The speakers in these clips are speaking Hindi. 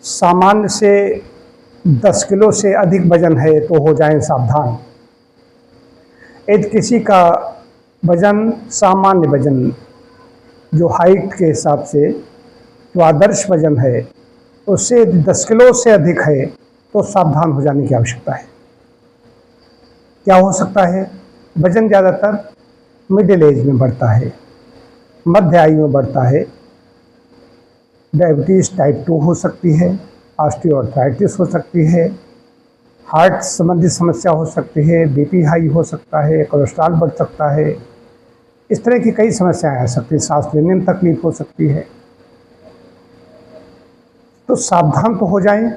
सामान्य से 10 किलो से अधिक वजन है तो हो जाएं सावधान। यदि किसी का वजन सामान्य वजन जो हाइट के हिसाब से जो आदर्श वजन है उससे 10 किलो से अधिक है तो सावधान हो जाने की आवश्यकता है। क्या हो सकता है? वजन ज़्यादातर मिडिल एज में बढ़ता है, मध्य आयु में बढ़ता है। डायबिटीज़ टाइप 2 हो सकती है, ऑस्टियोआर्थराइटिस हो सकती है, हार्ट संबंधी समस्या हो सकती है, बीपी हाई हो सकता है, कोलेस्ट्रॉल बढ़ सकता है। इस तरह की कई समस्याएं आ सकती हैं, सांस लेने में तकलीफ हो सकती है। तो सावधान तो हो जाएं।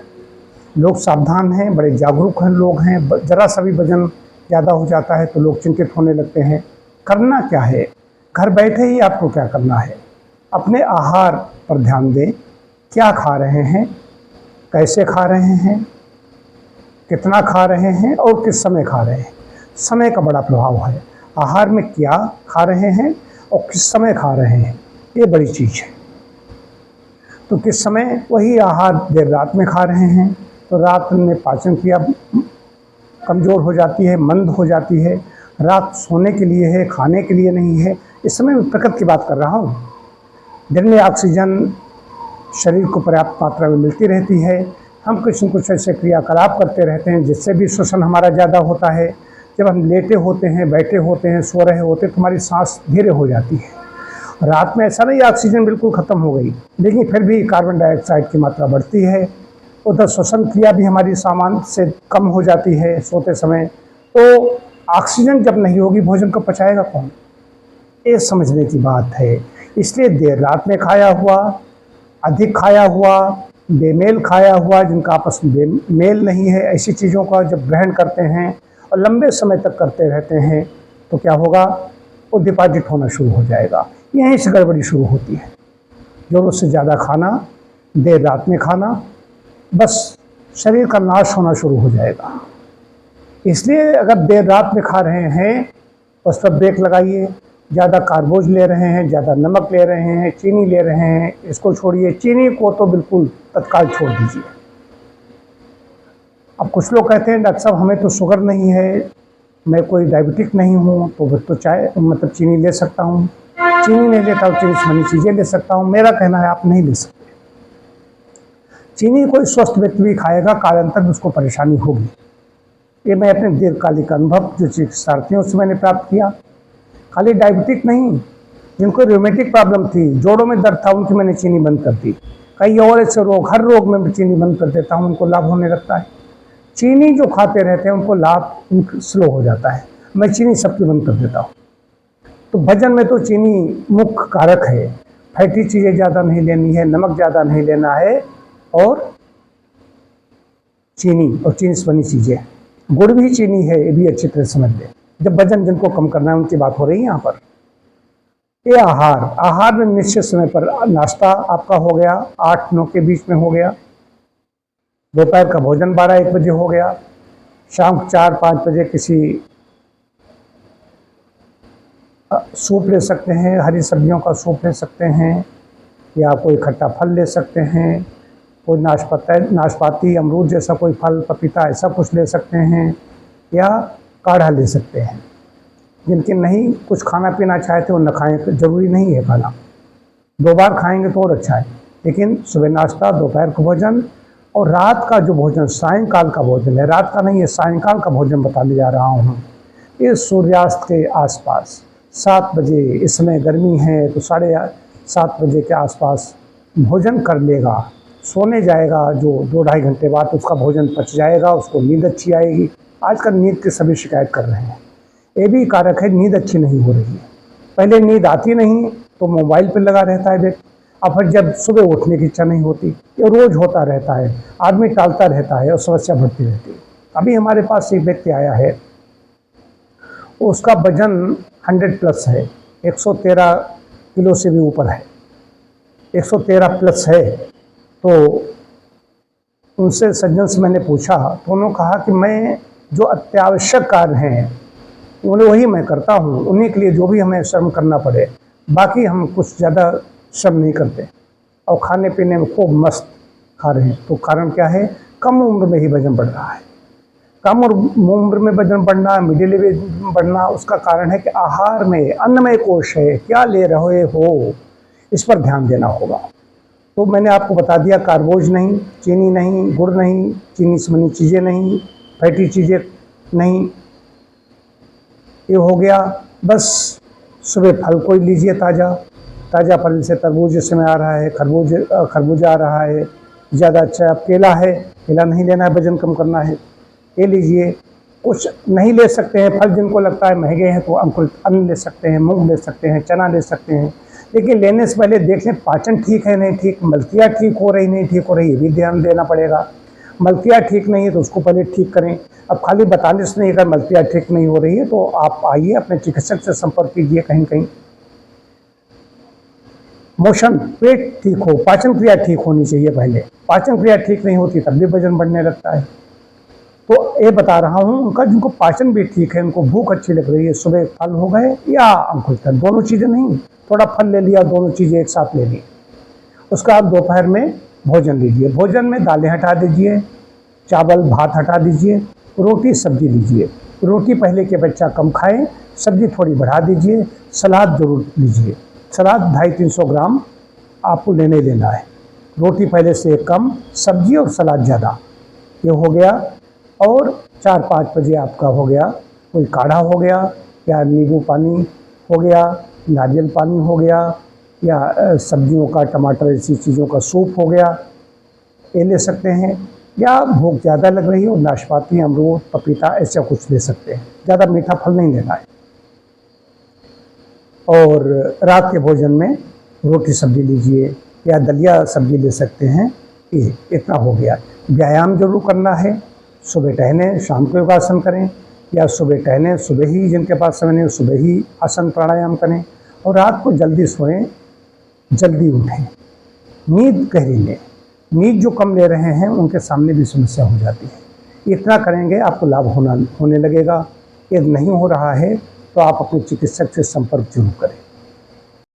लोग सावधान हैं, बड़े जागरूक हैं लोग हैं। ज़रा सा भी वजन ज़्यादा हो जाता है तो लोग चिंतित होने लगते हैं। करना क्या है? घर बैठे ही आपको क्या करना है, अपने आहार पर ध्यान दें। क्या खा रहे हैं, कैसे खा रहे हैं, कितना खा रहे हैं और किस समय खा रहे हैं। समय का बड़ा प्रभाव है। आहार में क्या खा रहे हैं और किस समय खा रहे हैं, ये बड़ी चीज़ है। तो किस समय, वही आहार देर रात में खा रहे हैं तो रात में पाचन क्रिया कमज़ोर हो जाती है, मंद हो जाती है। रात सोने के लिए है, खाने के लिए नहीं है। इस समय मैं प्रकृति की बात कर रहा हूँ। दिन में ऑक्सीजन शरीर को पर्याप्त मात्रा में मिलती रहती है। हम कुछ न कुछ ऐसे क्रियाकलाप करते रहते हैं जिससे भी श्वसन हमारा ज़्यादा होता है। जब हम लेटे होते हैं, बैठे होते हैं, सो रहे होते हैं तो हमारी सांस धीरे हो जाती है। रात में ऐसा नहीं ऑक्सीजन बिल्कुल ख़त्म हो गई, लेकिन फिर भी कार्बन डाइऑक्साइड की मात्रा बढ़ती है। उधर श्वसन क्रिया भी हमारी सामान्य से कम हो जाती है सोते समय। तो ऑक्सीजन जब नहीं होगी, भोजन को पचाएगा कौन? ये समझने की बात है। इसलिए देर रात में खाया हुआ, अधिक खाया हुआ, बेमेल खाया हुआ, जिनका आपस में मेल नहीं है, ऐसी चीज़ों का जब ग्रहण करते हैं और लंबे समय तक करते रहते हैं तो क्या होगा? वो डिपॉजिट होना शुरू हो जाएगा। यहीं से गड़बड़ी शुरू होती है। ज़रूरत से ज़्यादा खाना, देर रात में खाना, बस शरीर का नाश होना शुरू हो जाएगा। इसलिए अगर देर रात में खा रहे हैं उस पर ब्रेक लगाइए। ज़्यादा कार्बोज ले रहे हैं, ज़्यादा नमक ले रहे हैं, चीनी ले रहे हैं, इसको छोड़िए। चीनी को तो बिल्कुल तत्काल छोड़ दीजिए। अब कुछ लोग कहते हैं डॉक्टर साहब हमें तो शुगर नहीं है, मैं कोई डायबिटिक नहीं हूँ, तो फिर तो चाय मतलब चीनी ले सकता हूँ। चीनी नहीं लेता हूँ, चीनी से बनी चीज़ें ले सकता हूँ। मेरा कहना है आप नहीं ले सकते। चीनी कोई स्वस्थ व्यक्ति भी खाएगा, कालांतर में उसको परेशानी होगी। ये मैं अपने दीर्घकालिक अनुभव जो चिकित्सार्थियों से मैंने प्राप्त किया। खाली डायबिटिक नहीं, जिनको रूमेटिक प्रॉब्लम थी, जोड़ों में दर्द था, उनकी मैंने चीनी बंद कर दी। कई और ऐसे रोग, हर रोग में मैं चीनी बंद कर देता हूँ, उनको लाभ होने लगता है। चीनी जो खाते रहते हैं उनको लाभ स्लो हो जाता है। मैं चीनी सबकी बंद कर देता हूँ। तो भोजन में तो चीनी मुख्य कारक है। फैटी चीज़ें ज़्यादा नहीं लेनी है, नमक ज़्यादा नहीं लेना है, और चीनी और चीनी से बनी चीज़ें। गुड़ भी चीनी है, ये भी अच्छी तरह समझ लें। जब वजन जिनको कम करना है उनकी बात हो रही है यहाँ पर। ये आहार में निश्चित समय पर नाश्ता आपका हो गया, 8-9 के बीच में हो गया। दोपहर का भोजन 12-1 बजे हो गया। शाम 4-5 बजे किसी सूप ले सकते हैं, हरी सब्जियों का सूप ले सकते हैं, या कोई खट्टा फल ले सकते हैं, कोई नाशपाती, अमरूद जैसा कोई फल, पपीता, ऐसा कुछ ले सकते हैं, या काढ़ा ले सकते हैं। जिनके नहीं कुछ खाना पीना चाहते वो न खाएं, तो ज़रूरी नहीं है खाना। 2 बार खाएंगे तो और अच्छा है, लेकिन सुबह नाश्ता, दोपहर का भोजन और रात का जो भोजन, सायंकाल का भोजन है, रात का नहीं है, सायंकाल का भोजन बताने जा रहा हूँ। ये सूर्यास्त के आसपास 7 बजे, इस समय गर्मी है तो 7:30 बजे के आसपास भोजन कर लेगा, सोने जाएगा। जो 2-2.5 घंटे बाद उसका भोजन पच जाएगा, उसको नींद अच्छी आएगी। आजकल नींद की सभी शिकायत कर रहे हैं। ये भी कारक है, नींद अच्छी नहीं हो रही है। पहले नींद आती नहीं तो मोबाइल पर लगा रहता है व्यक्ति, और फिर जब सुबह उठने की इच्छा नहीं होती। ये रोज़ होता रहता है, आदमी टालता रहता है और समस्या बढ़ती रहती है। अभी हमारे पास एक व्यक्ति आया है, उसका वजन 100+ है, 113 किलो से भी ऊपर है, 113+ है। तो उनसे सज्जन से मैंने पूछा तो उन्होंने कहा कि मैं जो अत्यावश्यक कार्य हैं उन्हें वही मैं करता हूँ, उन्हीं के लिए जो भी हमें श्रम करना पड़े, बाकी हम कुछ ज़्यादा श्रम नहीं करते। और खाने पीने में खूब मस्त खा रहे हैं। तो कारण क्या है? कम उम्र में ही वजन बढ़ रहा है। कम उम्र में वजन बढ़ना, मिडिल एज में बढ़ना, उसका कारण है कि आहार में अन्नमय कोश है, क्या ले रहे हो, इस पर ध्यान देना होगा। तो मैंने आपको बता दिया, कार्बोज नहीं, चीनी नहीं, गुड़ नहीं, चीनी से बनी चीज़ें नहीं, फैटी चीज़ें नहीं, ये हो गया। बस सुबह फल कोई लीजिए ताज़ा, ताज़ा फल से तरबूज इस समय आ रहा है, खरबूजा आ रहा है, ज़्यादा अच्छा केला है, केला नहीं लेना है, वजन कम करना है, ये लीजिए। कुछ नहीं ले सकते हैं फल, जिनको लगता है महंगे हैं, तो अंकुरित अन्न ले सकते हैं, मूंग ले सकते हैं, चना ले सकते हैं। लेकिन लेने से पहले देख लें पाचन ठीक है नहीं ठीक, मलकिया ठीक हो रही नहीं ठीक हो रही, ये भी ध्यान देना पड़ेगा। मलकिया ठीक नहीं है तो उसको पहले ठीक करें। अब खाली बताने से नहीं, अगर मलकिया ठीक नहीं हो रही है तो आप आइए, अपने चिकित्सक से संपर्क कीजिए। कहीं कहीं मोशन, पेट ठीक हो, पाचन क्रिया ठीक होनी चाहिए पहले। पाचन क्रिया ठीक नहीं होती तब भी वजन बढ़ने लगता है। तो ये बता रहा हूँ, उनका जिनको पाचन भी ठीक है, उनको भूख अच्छी लग रही है, सुबह फल हो गए या अंकुरित फल, दोनों चीज़ें नहीं, थोड़ा फल ले लिया, दोनों चीज़ें एक साथ ले ली। उसका आप दोपहर में भोजन लीजिए। भोजन में दालें हटा दीजिए, चावल भात हटा दीजिए, रोटी सब्जी लीजिए। रोटी पहले के बच्चा कम खाएं, सब्जी थोड़ी बढ़ा दीजिए, सलाद जरूर लीजिए। सलाद 250-300 ग्राम आपको लेने लेना है। रोटी पहले से कम, सब्जी और सलाद ज़्यादा, ये हो गया। और 4-5 बजे आपका हो गया कोई काढ़ा हो गया, या नींबू पानी हो गया, नारियल पानी हो गया, या सब्जियों का, टमाटर ऐसी चीज़ों का सूप हो गया, ये ले सकते हैं। या भूख ज़्यादा लग रही हो, नाशपाती, अमरूद, पपीता ऐसा कुछ ले सकते हैं। ज़्यादा मीठा फल नहीं लेना है। और रात के भोजन में रोटी सब्जी लीजिए या दलिया सब्जी ले सकते हैं। ये इतना हो गया। व्यायाम जरूर करना है, सुबह टहलें, शाम को योगासन करें, या सुबह टहलें, सुबह ही जिनके पास समय नहीं सुबह ही आसन प्राणायाम करें। और रात को जल्दी सोएं, जल्दी उठें, नींद गहरी लें। नींद जो कम ले रहे हैं उनके सामने भी समस्या हो जाती है। इतना करेंगे आपको लाभ होने लगेगा। यदि नहीं हो रहा है तो आप अपने चिकित्सक से संपर्क जरूर करें।